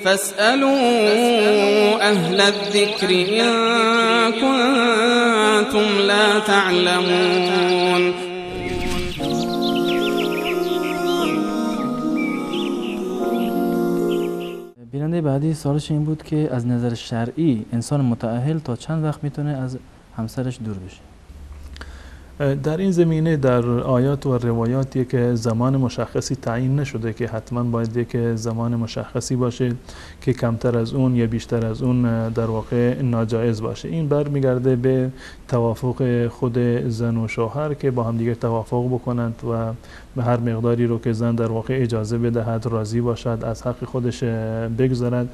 فاسألوا أهل الذكر إن كنتم لا تعلمون. بیننده بعدی سوالش این بود که از نظر شرعی انسان متأهل تا چند وقت میتونه از همسرش دور بشه؟ در این زمینه در آیات و روایاتی که زمان مشخصی تعیین نشده که حتما باید یک زمان مشخصی باشه که کمتر از اون یا بیشتر از اون در واقع ناجایز باشه. این برمیگرده به توافق خود زن و شوهر که با هم دیگه توافق بکنند و به هر مقداری رو که زن در واقع اجازه بدهد، راضی باشد، از حق خودش بگذارد،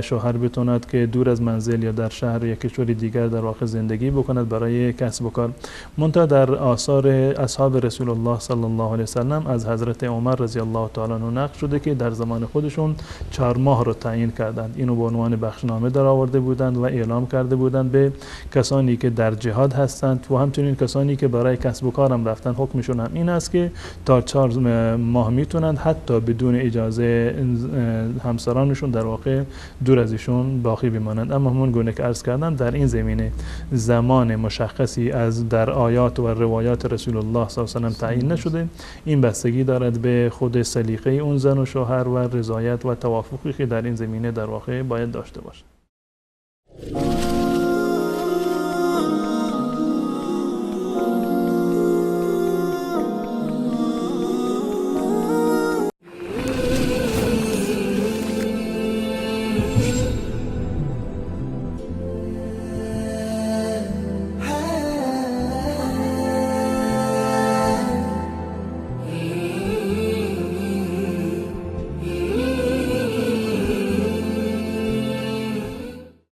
شوهر بتواند که دور از منزل یا در شهر یا کشور دیگر در واقع زندگی بکند برای کسب و کار. منتها در آثار اصحاب رسول الله صلی الله علیه وسلم از حضرت عمر رضی الله تعالی عنه نقل شده که در زمان خودشون 4 ماه رو تعیین کردند. اینو به عنوان بخشنامه در آورده بودند و اعلام کرده بودند به کسانی که در جهاد هستند و همچنین کسانی که برای کسب و کارم رفتن. حکمشون هم این است که تا 4 ماه میتونند حتی بدون اجازه همسرانشون در واقع دور از ایشون باقی بمانند. اما همون گونه که عرض کردم در این زمینه زمان مشخصی از در آیات و روایات رسول الله صلی الله علیه و سلم تعیین نشده. این بستگی دارد به خود سلیقه اون زن و شوهر و رضایت و توافقی که در این زمینه در واقع باید داشته باشد.